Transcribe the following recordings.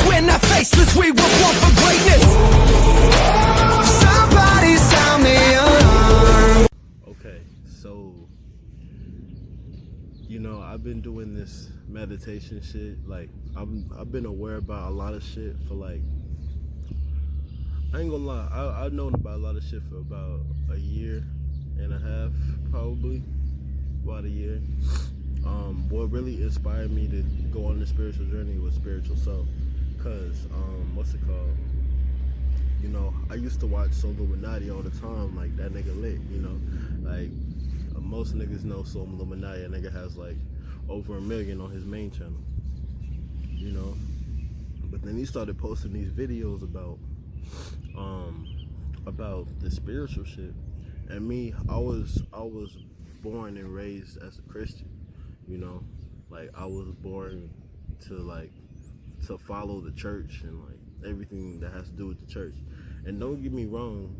We're not faceless, we were born for greatness. Somebody sound the alarm. Okay, so I've been doing this meditation shit. Like I've been aware about a lot of shit for like, I ain't gonna lie, I've known about a lot of shit for about a year and a half, probably about a year. What really inspired me to go on the spiritual journey was Spiritual Soul, cause what's it called? I used to watch Soul Illuminati all the time. Like, that nigga lit. Like most niggas know Soul Illuminati. A nigga has like over 1 million on his main channel. But then he started posting these videos about the spiritual shit. And me, I was born and raised as a Christian. Like I was born to follow the church and like everything that has to do with the church. And don't get me wrong,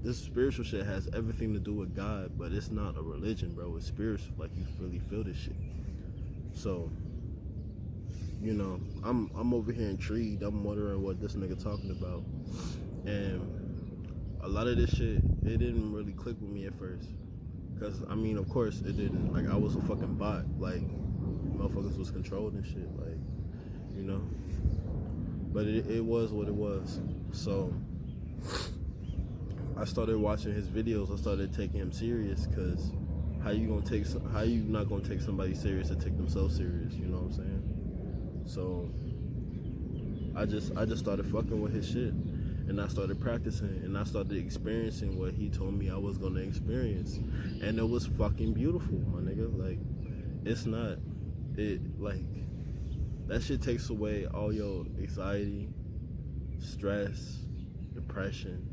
this spiritual shit has everything to do with God, but it's not a religion, bro. It's spiritual. Like, you really feel this shit. So, I'm over here intrigued. I'm wondering what this nigga talking about. And a lot of this shit, it didn't really click with me at first. Cause of course it didn't. Like, I was a fucking bot. Like, motherfuckers was controlled and shit. Like, but it was what it was. So I started watching his videos. I started taking him serious, cause how you not gonna take somebody serious and take themselves serious? You know what I'm saying? So I just started fucking with his shit, and I started practicing, and I started experiencing what he told me I was gonna experience, and it was fucking beautiful, my nigga. Like, that shit takes away all your anxiety, stress, depression.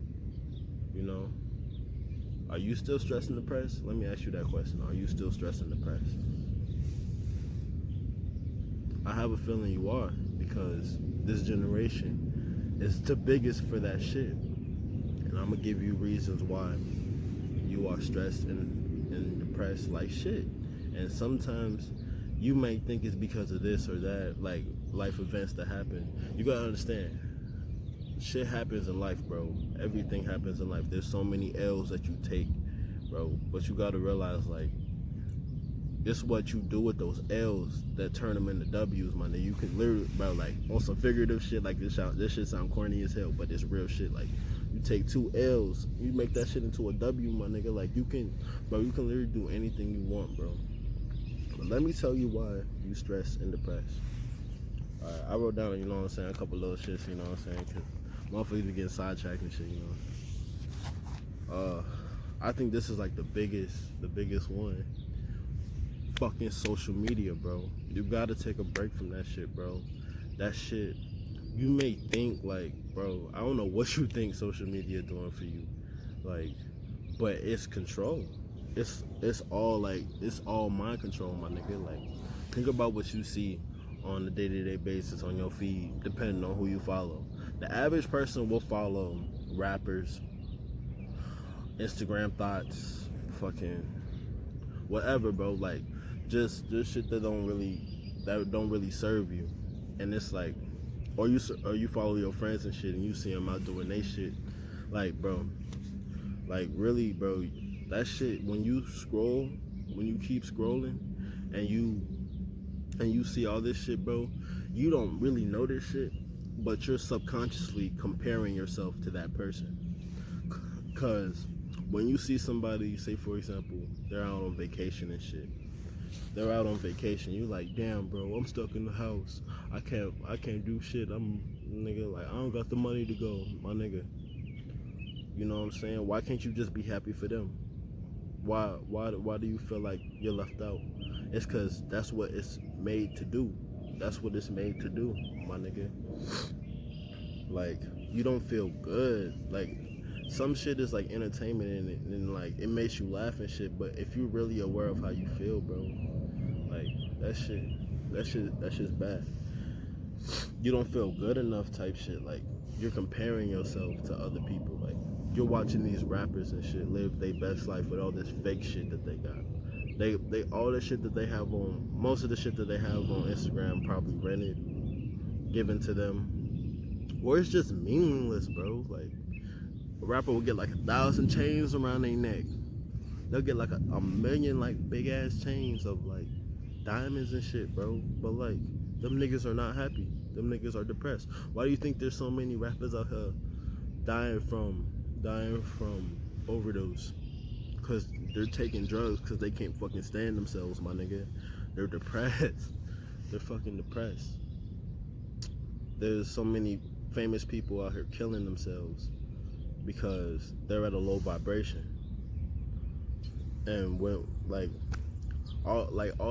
Are you still stressed and depressed? Let me ask you that question. Are you still stressed and depressed? I have a feeling you are, because this generation is the biggest for that shit. And I'm gonna give you reasons why you are stressed and depressed like shit. And sometimes you may think it's because of this or that, like life events that happen. You gotta understand, shit happens in life, bro. Everything happens in life. There's so many L's that you take, bro. But you gotta realize, like, it's what you do with those L's that turn them into W's, my nigga. You can literally, bro, like, on some figurative shit, like this shit sound corny as hell, but it's real shit. Like, you take 2 L's, you make that shit into a W, my nigga. Like, you can literally do anything you want, bro. But let me tell you why you stressed and depressed. Alright, I wrote down, a couple little shits, cause motherfuckers be getting sidetracked and shit, I think this is like the biggest one. Fucking social media, bro. You gotta take a break from that shit, bro. That shit, you may think like, bro, I don't know what you think social media doing for you, like, but it's control. It's all mind control, my nigga. Like, think about what you see on a day-to-day basis on your feed, depending on who you follow. The average person will follow rappers, Instagram thoughts, fucking whatever, bro. Like, just shit that don't really serve you. And it's like, or you follow your friends and shit, and you see them out doing they shit. Like, bro, like, really, bro, that shit, when you keep scrolling, and you see all this shit, bro, you don't really know this shit, but you're subconsciously comparing yourself to that person. Cause when you see somebody, say for example, they're out on vacation and shit. They're out on vacation. You like, damn, bro, I'm stuck in the house. I can't do shit. Like, I don't got the money to go, my nigga. You know what I'm saying? Why can't you just be happy for them? Why do you feel like you're left out? It's cause that's what it's made to do. That's what it's made to do, my nigga. Like, you don't feel good. Like, some shit is like entertainment and like it makes you laugh and shit, but if you're really aware of how you feel, bro, like that shit's bad. You don't feel good enough type shit. Like, you're comparing yourself to other people. Like, you're watching these rappers and shit live their best life with all this fake shit that they got. They all the shit that they have on, most of the shit that they have on Instagram probably rented, given to them, or it's just meaningless, bro. Like a rapper will get like 1,000 chains around their neck. They'll get like a million like big ass chains of like diamonds and shit, bro. But like them niggas are not happy. Them niggas are depressed. Why do you think there's so many rappers out here dying from overdose? Because they're taking drugs because they can't fucking stand themselves, my nigga. They're depressed. They're fucking depressed. There's so many famous people out here killing themselves because they're at a low vibration. And when all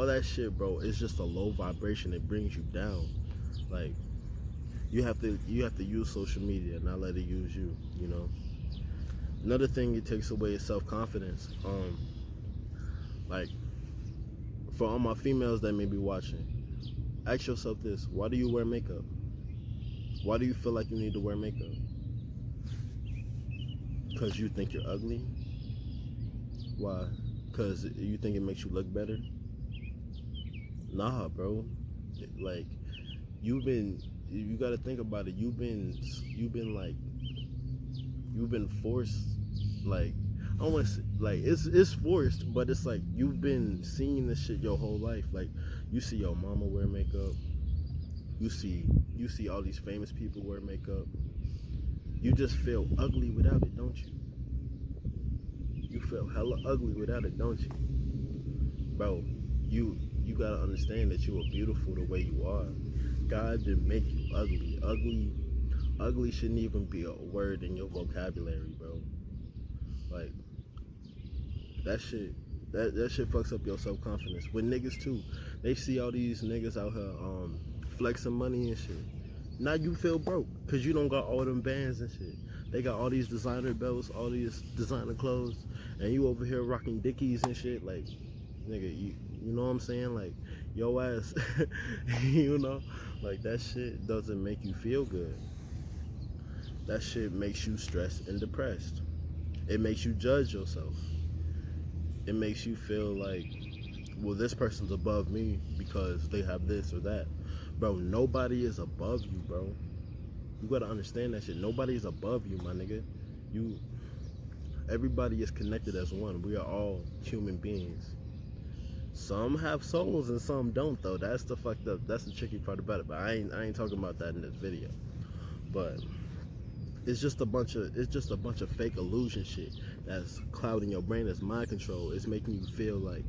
that shit, bro, it's just a low vibration. It brings you down. Like you have to use social media, not let it use you, you know. Another thing it takes away is self-confidence. Like for all my females that may be watching, ask yourself this: why do you wear makeup? Why do you feel like you need to wear makeup? Because you think you're ugly? Why? Because you think it makes you look better? Nah, bro. Like you gotta think about it. You've been forced. Like I don't want to say, like it's forced, but it's like you've been seeing this shit your whole life. Like you see your mama wear makeup. You see all these famous people wear makeup. You just feel ugly without it, don't you? You feel hella ugly without it, don't you? Bro, you gotta understand that you are beautiful the way you are. God didn't make you ugly. Ugly shouldn't even be a word in your vocabulary, bro. Like that shit fucks up your self-confidence. With niggas too. They see all these niggas out here flexing money and shit. Now you feel broke because you don't got all them bands and shit. They got all these designer belts, all these designer clothes, and you over here rocking Dickies and shit. Like, nigga, you know what I'm saying? Like, yo ass, you know? Like, that shit doesn't make you feel good. That shit makes you stressed and depressed. It makes you judge yourself. It makes you feel like, well, this person's above me because they have this or that. Bro, nobody is above you, bro. You gotta understand that shit. Nobody is above you, my nigga. Everybody is connected as one. We are all human beings. Some have souls and some don't, though. That's the fucked up. That's the tricky part about it. But I ain't talking about that in this video. But it's just a bunch of fake illusion shit that's clouding your brain. That's mind control. It's making you feel like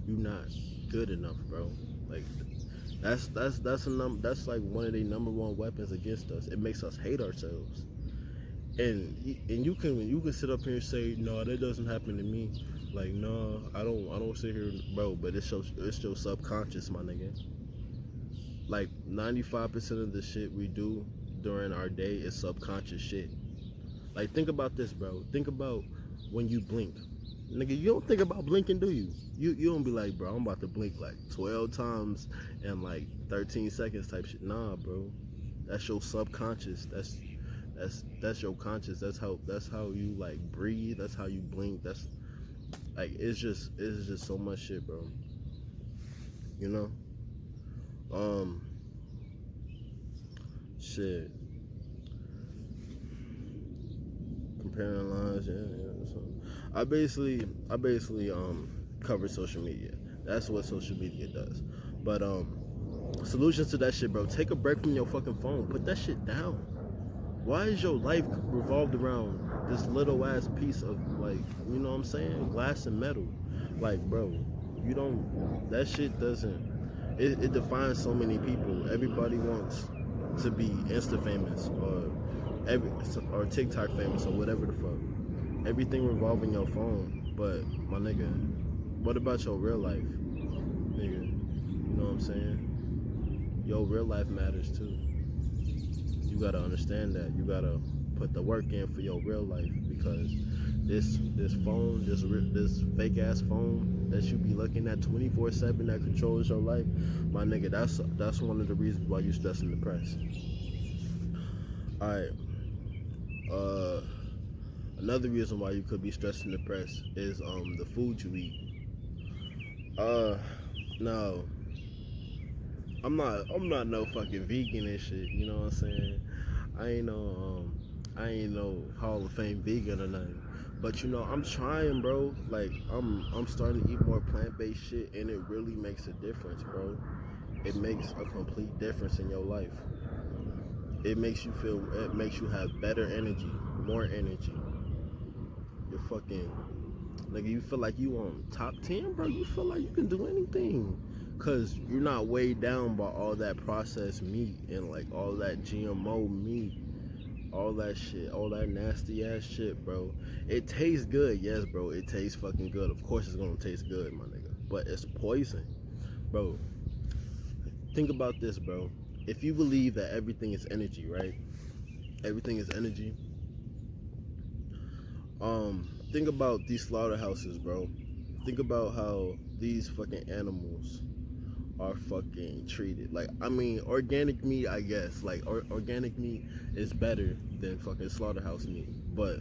you're not good enough, bro. Like that's like one of the number one weapons against us. It makes us hate ourselves. And you can sit up here and say, no, that doesn't happen to me. Like, no, I don't sit here, bro. But it's your subconscious, my nigga. Like 95% of the shit we do during our day is subconscious shit. Like, think about this, bro. Think about when you blink. Nigga, you don't think about blinking, do you? You don't be like, bro, I'm about to blink like 12 times in like 13 seconds type shit. Nah, bro. That's your subconscious. That's your conscious. That's how you like breathe. That's how you blink. That's like it's just so much shit, bro. You know? Shit. Comparing lines, yeah. So I basically cover social media. That's what social media does. But solutions to that shit, bro. Take a break from your fucking phone. Put that shit down. Why is your life revolved around this little ass piece of, like, you know what I'm saying, glass and metal? Like, bro, that shit doesn't, it defines so many people. Everybody wants to be Insta famous or TikTok famous or whatever the fuck. Everything revolving your phone. But, my nigga, what about your real life? Nigga, you know what I'm saying? Your real life matters too. You gotta understand that. You gotta put the work in for your real life, because this phone, this fake ass phone that you be looking at 24/7 that controls your life, my nigga, that's one of the reasons why you stressed and depressed. Alright. Another reason why you could be stressed and depressed is the food you eat. No. I'm not no fucking vegan and shit, you know what I'm saying? I ain't no Hall of Fame vegan or nothing. But you know, I'm trying, bro. Like I'm starting to eat more plant-based shit, and it really makes a difference, bro. It makes a complete difference in your life. It makes you have better energy, more energy. You're fucking, like, you feel like you on top 10, bro. You feel like you can do anything. Cause you're not weighed down by all that processed meat and like all that GMO meat, all that shit, all that nasty ass shit, bro. It tastes good, yes, bro. It tastes fucking good. Of course it's gonna taste good, my nigga. But it's poison, bro. Think about this, bro. If you believe that everything is energy, right? Everything is energy. Think about these slaughterhouses, bro. Think about how these fucking animals are fucking treated. Like, I mean, organic meat, I guess. Like, organic meat is better than fucking slaughterhouse meat. But,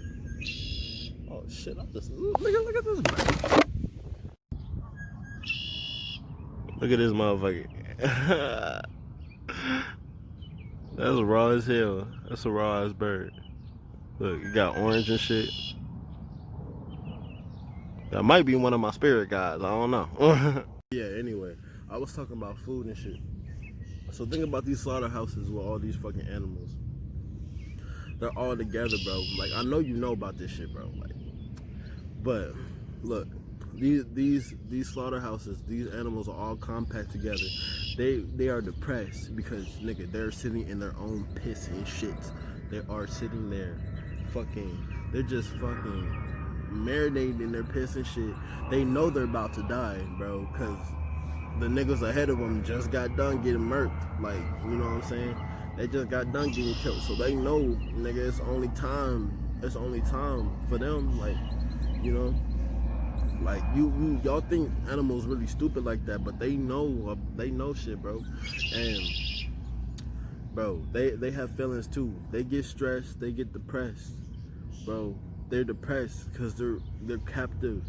oh shit, I just, look at this, bro. Look at this motherfucker. That's raw as hell. That's a raw ass bird. Look, you got orange and shit. That might be one of my spirit guides. I don't know. Yeah, anyway, I was talking about food and shit. So think about these slaughterhouses with all these fucking animals. They're all together, bro. Like, I know you know about this shit, bro. Like, but look, these slaughterhouses, these animals are all compact together. They are depressed because, nigga, they're sitting in their own piss and shit. They are sitting there, fucking. They're just fucking marinating in their piss and shit. They know they're about to die, bro, because the niggas ahead of them just got done getting murked. Like, you know what I'm saying? They just got done getting killed, so they know, nigga, it's only time for them. Like, you know, like y'all think animals really stupid like that, but they know shit, bro. And bro, they have feelings too. They get stressed, they get depressed, bro. They're depressed because they're captive.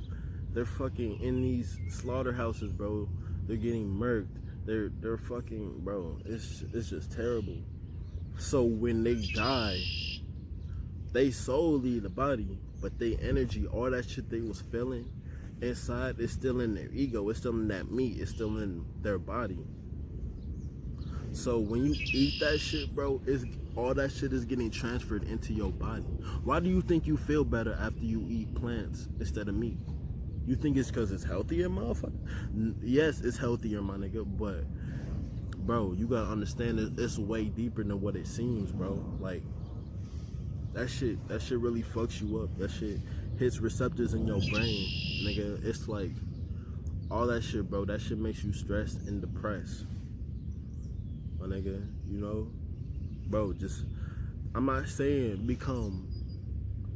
They're fucking in these slaughterhouses, bro. They're getting murked. They're fucking, bro. It's just terrible. So when they die, they soul leave the body, but they energy, all that shit they was feeling inside, is still in their ego. It's still in that meat. It's still in their body. So when you eat that shit, bro, all that shit is getting transferred into your body. Why do you think you feel better after you eat plants instead of meat? You think it's because it's healthier, motherfucker? Yes, it's healthier, my nigga, but, bro, you gotta understand it's way deeper than what it seems, bro. Like, that shit really fucks you up. That shit hits receptors in your brain, nigga. It's like, all that shit, bro, that shit makes you stressed and depressed, my nigga, you know? Bro, just, I'm not saying become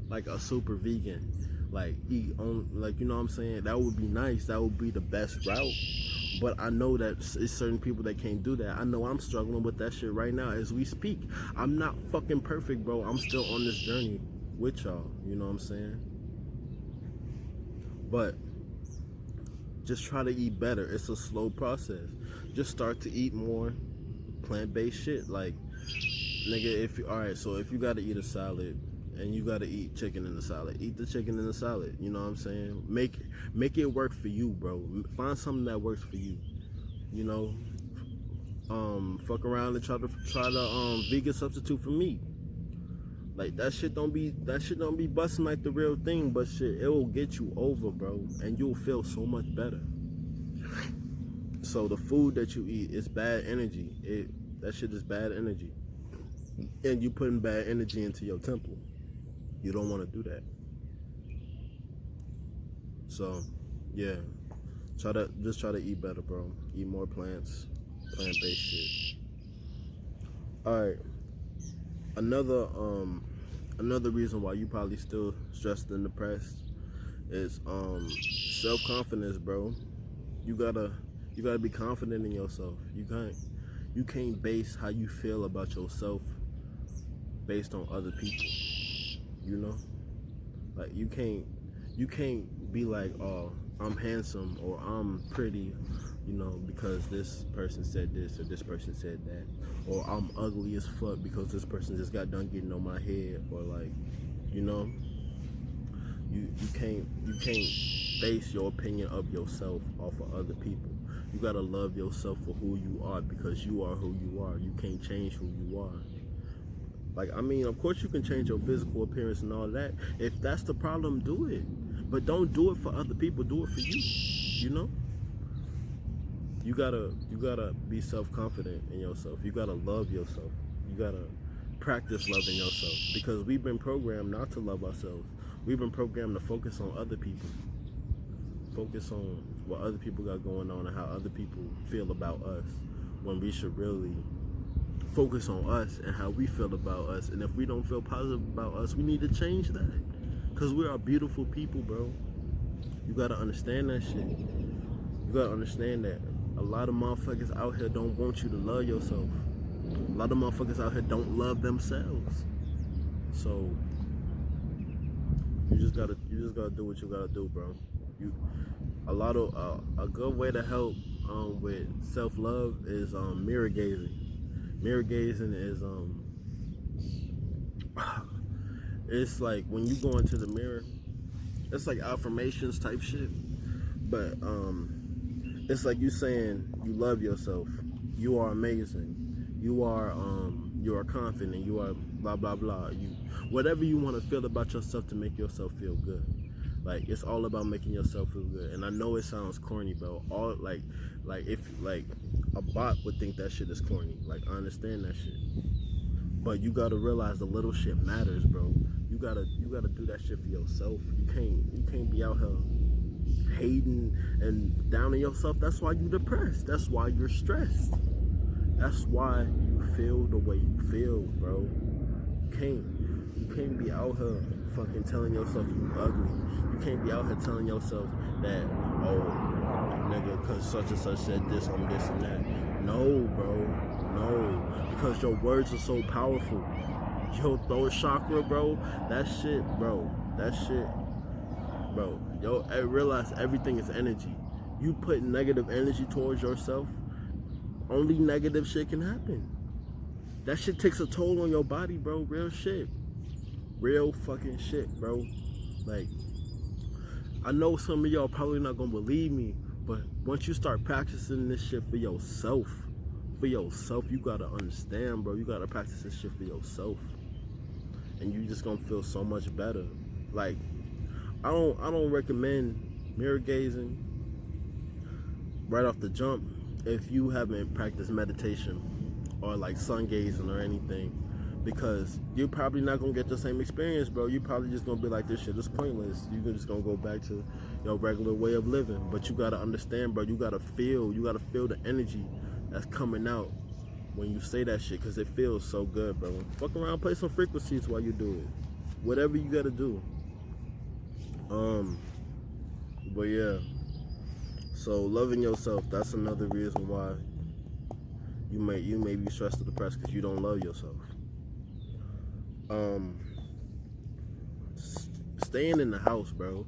like a super vegan, like eat on, like, you know what I'm saying? That would be nice. That would be the best route. But I know that it's certain people that can't do that. I know I'm struggling with that shit right now as we speak. I'm not fucking perfect, bro. I'm still on this journey with y'all. You know what I'm saying? But just try to eat better. It's a slow process. Just start to eat more plant-based shit. Like, nigga, alright, so if you gotta eat a salad and you gotta eat chicken in the salad, eat the chicken in the salad. You know what I'm saying? Make it work for you, bro. Find something that works for you. You know, fuck around and try to vegan substitute for meat. Like, that shit don't be busting like the real thing, but shit, it will get you over, bro, and you'll feel so much better. So the food that you eat is bad energy. That shit is bad energy. And you putting bad energy into your temple. You don't want to do that. So, yeah. Try to eat better, bro. Eat more plants, plant-based shit. Alright. Another reason why you probably still stressed and depressed is self-confidence, bro. You gotta be confident in yourself. You can't base how you feel about yourself based on other people. You know? Like, you can't be like, oh, I'm handsome or I'm pretty, you know, because this person said this or this person said that. or I'm ugly as fuck because this person just got done getting on my head, or like, you know, you can't base your opinion of yourself off of other people. You gotta love yourself for who you are, because you are who you are. You can't change who you are. Like, I mean, of course you can change your physical appearance and all that. If that's the problem, do it. But don't do it for other people. Do it for you. You know? You gotta be self-confident in yourself. You gotta love yourself. You gotta practice loving yourself. Because we've been programmed not to love ourselves. We've been programmed to focus on other people. Focus on what other people got going on and how other people feel about us, when we should really focus on us and how we feel about us. And if we don't feel positive about us, we need to change that, because we are beautiful people, bro. You gotta understand that shit. You gotta understand that a lot of motherfuckers out here don't want you to love yourself. A lot of motherfuckers out here don't love themselves. So you just gotta do what you gotta do, bro. A good way to help with self-love is mirror gazing. Mirror gazing is it's like when you go into the mirror, it's like affirmations type shit, but it's like you saying you love yourself, you are amazing, you are confident, you are blah blah blah, you whatever you want to feel about yourself to make yourself feel good. Like, it's all about making yourself feel good. And I know it sounds corny, bro. All like if like a bot would think that shit is corny. Like, I understand that shit. But you gotta realize the little shit matters, bro. You gotta do that shit for yourself. You can't be out here hating and downing yourself. That's why you're depressed. That's why you're stressed. That's why you feel the way you feel, bro. You can't be out here fucking telling yourself you ugly. You can't be out here telling yourself that, oh, nigga, cause such and such said this, I'm this and that. No, bro, no, because your words are so powerful. Your throat chakra, bro, that shit, bro. Yo, I realize everything is energy. You put negative energy towards yourself, only negative shit can happen. That shit takes a toll on your body, bro. Real shit. Real fucking shit, bro. Like, I know some of y'all probably not gonna believe me, but once you start practicing this shit for yourself, you gotta understand, bro. You gotta practice this shit for yourself, and you just gonna feel so much better. Like, I don't recommend mirror gazing right off the jump if you haven't practiced meditation or like sun gazing or anything, because you're probably not gonna get the same experience, bro. You're probably just gonna be like, this shit is pointless. You're just gonna go back to your regular way of living. But you gotta understand, bro. You gotta feel the energy that's coming out when you say that shit, because it feels so good, bro. Fuck around, play some frequencies while you do it. Whatever you gotta do. But yeah. So loving yourself, that's another reason why you may be stressed or depressed, because you don't love yourself. Staying in the house, bro.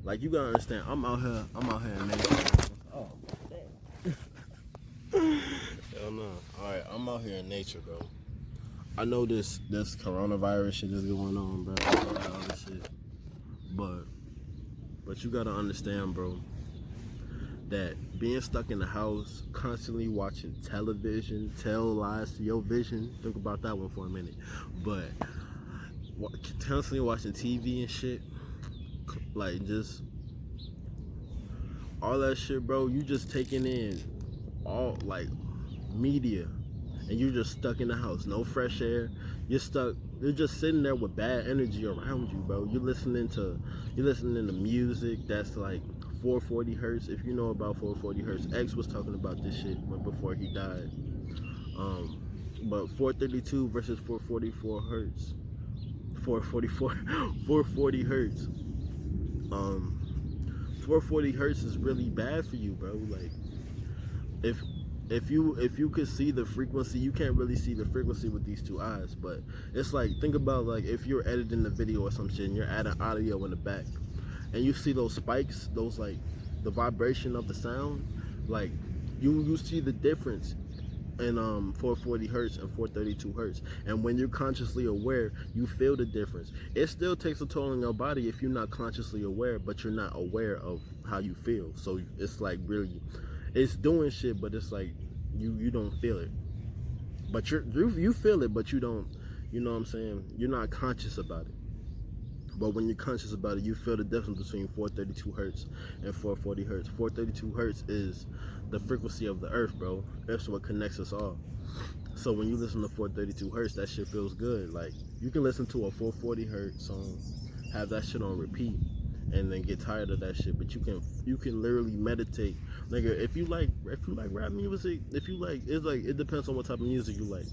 Like, you gotta understand, I'm out here in nature. Oh, damn. Hell no. Alright, I'm out here in nature, bro. I know this coronavirus shit is going on, bro. All that other shit. But you gotta understand, bro, that being stuck in the house, constantly watching television, tell lies to your vision. Think about that one for a minute. But constantly watching TV and shit, like, just all that shit, bro. You just taking in all, like, media, and you're just stuck in the house. No fresh air. You're stuck. You're just sitting there with bad energy around you, bro. You're listening to music that's like 440 hertz. If you know about 440 hertz, X was talking about this shit before he died. But 432 versus 444 hertz. 440 hertz. 440 hertz is really bad for you, bro. Like, if you could see the frequency, you can't really see the frequency with these two eyes. But it's like, think about, like, if you're editing the video or some shit and you're adding audio in the back, and you see those spikes, those, like, the vibration of the sound, like, you see the difference 440 hertz and 432 hertz. And when you're consciously aware, you feel the difference. It still takes a toll on your body if you're not consciously aware, but you're not aware of how you feel. So it's like really, it's doing shit, but it's like you don't feel it. But you feel it, but you don't. You know what I'm saying? You're not conscious about it. But when you're conscious about it, you feel the difference between 432 hertz and 440 hertz. 432 hertz is the frequency of the earth, bro. That's what connects us all. So when you listen to 432 hertz, that shit feels good. Like, you can listen to a 440 hertz song, have that shit on repeat, and then get tired of that shit. But you can literally meditate. Nigga, if you like rap music, it depends on what type of music you like.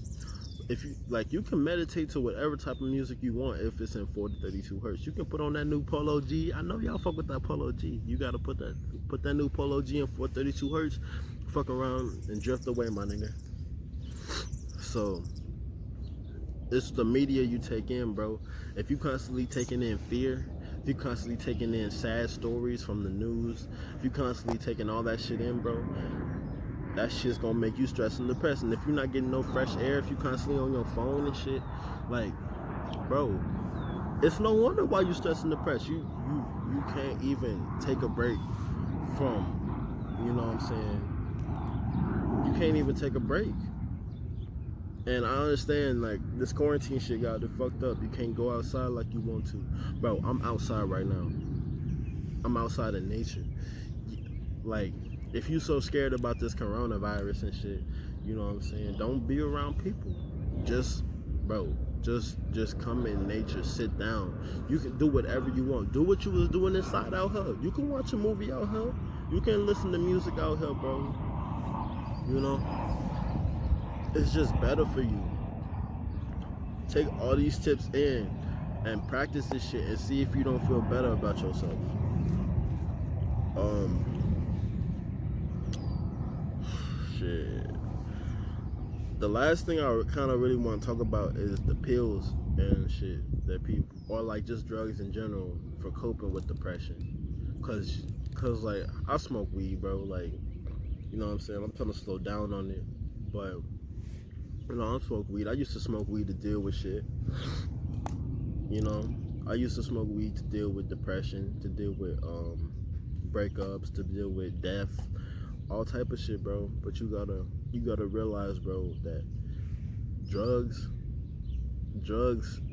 If you like, you can meditate to whatever type of music you want if it's in 432 hertz. You can put on that new Polo G. I know y'all fuck with that Polo G. You gotta put that new Polo G in 432 hertz. Fuck around and drift away, my nigga. So it's the media you take in, bro. If you constantly taking in fear, if you constantly taking in sad stories from the news, if you constantly taking all that shit in, bro, that shit's gonna make you stressed and depressed. And if you're not getting no fresh air, if you constantly on your phone and shit, like, bro, it's no wonder why you stressed and depressed. You can't even take a break from, you know what I'm saying? You can't even take a break. And I understand, like, this quarantine shit got it fucked up. You can't go outside like you want to. Bro, I'm outside right now. I'm outside in nature. Like, if you so scared about this coronavirus and shit, you know what I'm saying? Don't be around people. Just come in nature, sit down. You can do whatever you want. Do what you was doing inside out here. You can watch a movie out here. You can listen to music out here, bro. You know? It's just better for you. Take all these tips in and practice this shit and see if you don't feel better about yourself. Shit. The last thing I kind of really want to talk about is the pills and shit that people, or like just drugs in general for coping with depression. Cause like, I smoke weed, bro. Like, you know what I'm saying? I'm trying to slow down on it, but you know, I smoke weed. I used to smoke weed to deal with shit. You know, I used to smoke weed to deal with depression, to deal with breakups, to deal with death, all type of shit, bro. But you gotta realize, bro, that drugs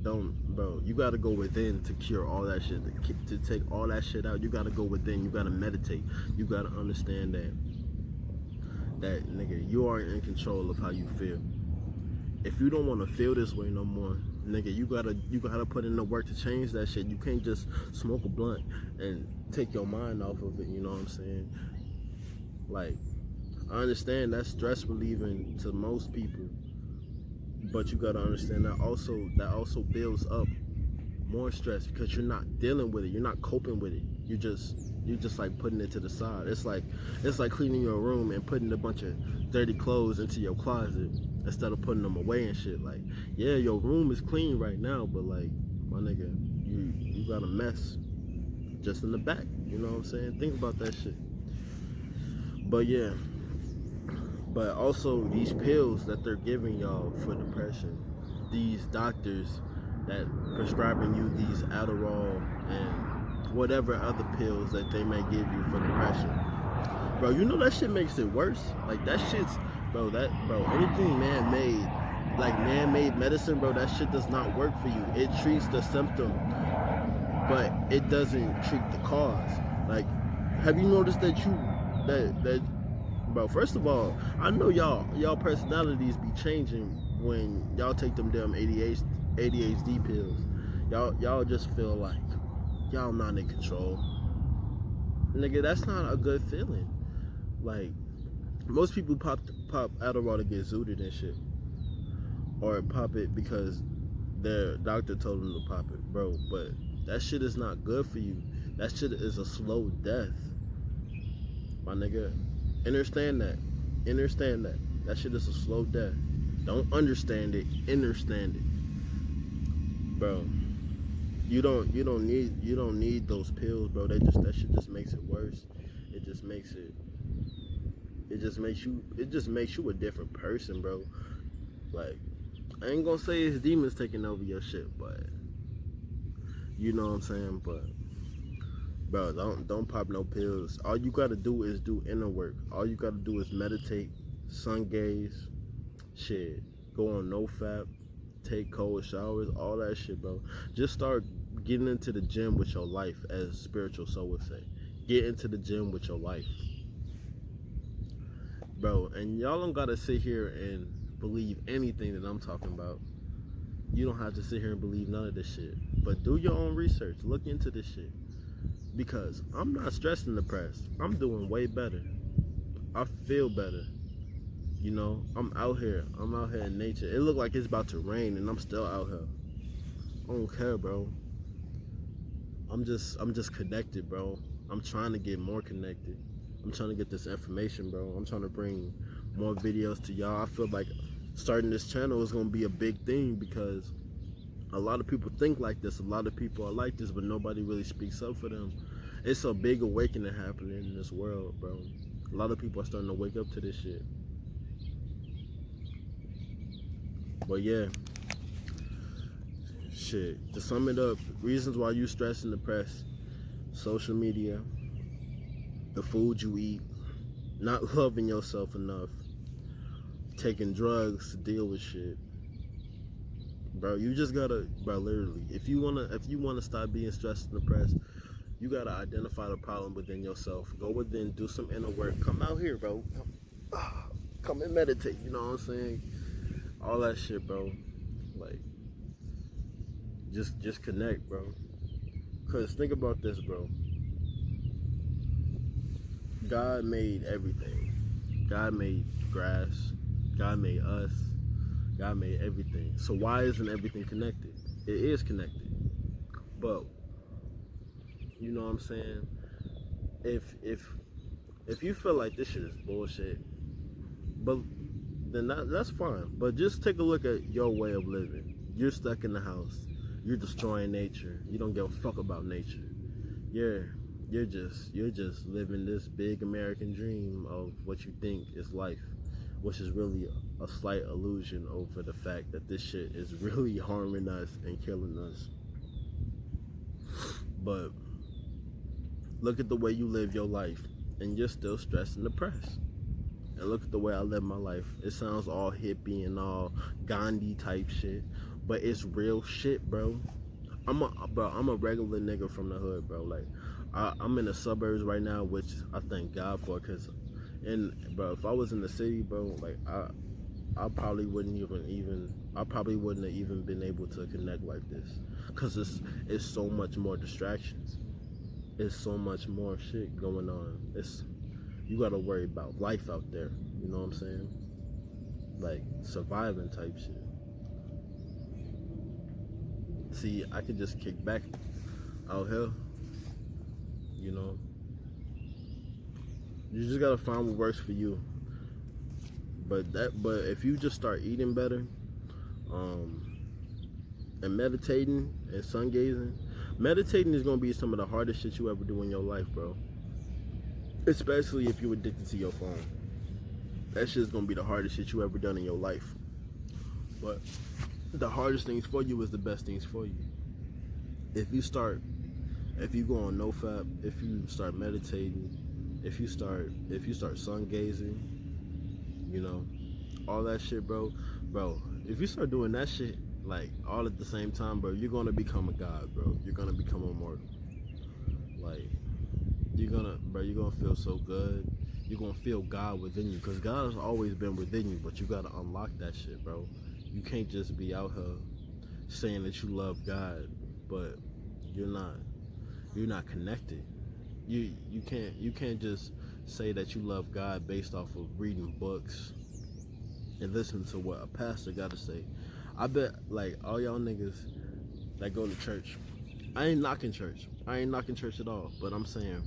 don't, bro. You gotta go within to cure all that shit, to take all that shit out. You gotta go within. You gotta meditate. You gotta understand that nigga, you are in control of how you feel. If you don't want to feel this way no more, nigga, you gotta put in the work to change that shit. You can't just smoke a blunt and take your mind off of it. You know what I'm saying? Like, I understand that's stress relieving to most people, but you gotta understand that also builds up more stress because you're not dealing with it. You're not coping with it. You're just like putting it to the side. It's like cleaning your room and putting a bunch of dirty clothes into your closet instead of putting them away and shit. Like, yeah, your room is clean right now, but like, my nigga, you got a mess just in the back. You know what I'm saying? Think about that shit. But yeah, but also these pills that they're giving y'all for depression, these doctors that prescribing you these Adderall and whatever other pills that they may give you for depression, bro, you know that shit makes it worse. Like, that shit's, bro, anything man-made medicine, bro, that shit does not work for you. It treats the symptom, but it doesn't treat the cause. Like, have you noticed that bro, first of all, I know y'all personalities be changing when y'all take them damn ADHD pills. Y'all just feel like y'all not in control. Nigga, that's not a good feeling. Like, most people pop Adderall to get zooted and shit, or pop it because their doctor told them to pop it, bro. But that shit is not good for you. That shit is a slow death, my nigga. Understand that. That shit is a slow death. Don't understand it. Understand it, bro. You don't need those pills, bro. That shit just makes it worse. It just makes it it just makes you a different person, bro. Like, I ain't gonna say it's demons taking over your shit, but you know what I'm saying. But bro, don't pop no pills. All you gotta do is do inner work. All you gotta do is meditate, sun gaze, shit. Go on NoFap, take cold showers, all that shit, bro. Just start getting into the gym with your life, as Spiritual Soul would say. Get into the gym with your life, bro. And y'all don't gotta sit here and believe anything that I'm talking about. You don't have to sit here and believe none of this shit. But do your own research. Look into this shit. Because I'm not stressed and depressed. I'm doing way better. I feel better. You know, I'm out here. I'm out here in nature. It look like it's about to rain and I'm still out here. I don't care, bro. I'm just connected, bro. I'm trying to get more connected. I'm trying to get this information, bro. I'm trying to bring more videos to y'all. I feel like starting this channel is gonna be a big thing because a lot of people think like this. A lot of people are like this, but nobody really speaks up for them. It's a big awakening happening in this world, bro. A lot of people are starting to wake up to this shit. But yeah, shit. To sum it up, reasons why you stressed and depressed: social media, the food you eat, not loving yourself enough, taking drugs to deal with shit. Bro, you just gotta, bro, literally, if you wanna stop being stressed and depressed, you gotta identify the problem within yourself. Go within, do some inner work. Come out here, bro. Come and meditate, you know what I'm saying? All that shit, bro. Like, just connect, bro. Cause think about this, bro. God made everything. God made grass. God made us. God made everything. So why isn't everything connected? It is connected. But you know what I'm saying? If you feel like this shit is bullshit, but then that's fine. But just take a look at your way of living. You're stuck in the house. You're destroying nature. You don't give a fuck about nature. You're just living this big American dream of what you think is life, which is really a slight illusion over the fact that this shit is really harming us and killing us. But look at the way you live your life, and you're still stressed and depressed. And look at the way I live my life. It sounds all hippie and all Gandhi type shit, but it's real shit, bro. I'm a regular nigga from the hood, bro. Like, I'm in the suburbs right now, which I thank God for, cause, and bro, if I was in the city, bro, like I probably wouldn't have even been able to connect like this, cause it's so much more distractions. It's so much more shit going on. You gotta worry about life out there. You know what I'm saying? Like surviving type shit. See, I could just kick back out here. You know, you just gotta find what works for you. But if you just start eating better, and meditating and sun gazing, meditating is gonna be some of the hardest shit you ever do in your life, bro. Especially if you're addicted to your phone. That shit's gonna be the hardest shit you ever done in your life. But the hardest things for you is the best things for you. If you go on NoFap, if you start meditating, if you start sun gazing, you know, all that shit, bro. If you start doing that shit like all at the same time, bro, you're gonna become a god, bro. You're gonna become immortal. Like, you're gonna feel so good. You're gonna feel God within you, because God has always been within you, but you gotta unlock that shit, bro. You can't just be out here saying that you love God, but you're not connected. You can't just say that you love God based off of reading books and listening to what a pastor gotta say. I bet like all y'all niggas that go to church, I ain't knocking church at all, but I'm saying,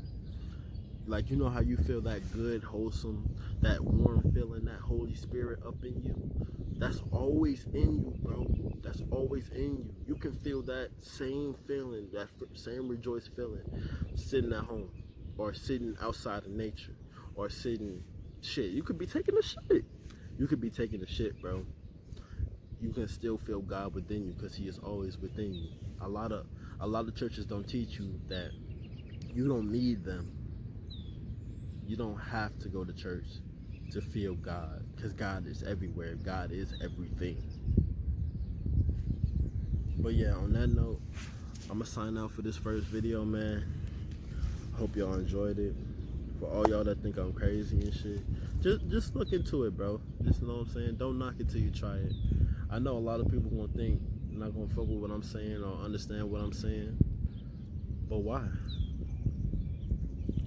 like, you know how you feel that good, wholesome, that warm feeling, that Holy Spirit up in you? That's always in you, bro. That's always in you. You can feel that same feeling, that same rejoiced feeling, sitting at home, or sitting outside of nature, or sitting shit, you could be taking a shit. You could be taking a shit, bro. You can still feel God within you because He is always within you. A lot of churches don't teach you that you don't need them. You don't have to go to church to feel God, because God is everywhere. God is everything. But yeah, on that note, I'm gonna sign out for this first video, man. Hope y'all enjoyed it. For all y'all that think I'm crazy and shit, just look into it, bro. Just know what I'm saying. Don't knock it till you try it. I know a lot of people gonna think not gonna fuck with what I'm saying or understand what I'm saying, but why?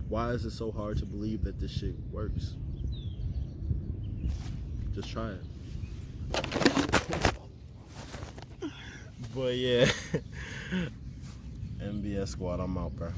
Why is it so hard to believe that this shit works? Just try it. But yeah, MBS Squad, I'm out, bro.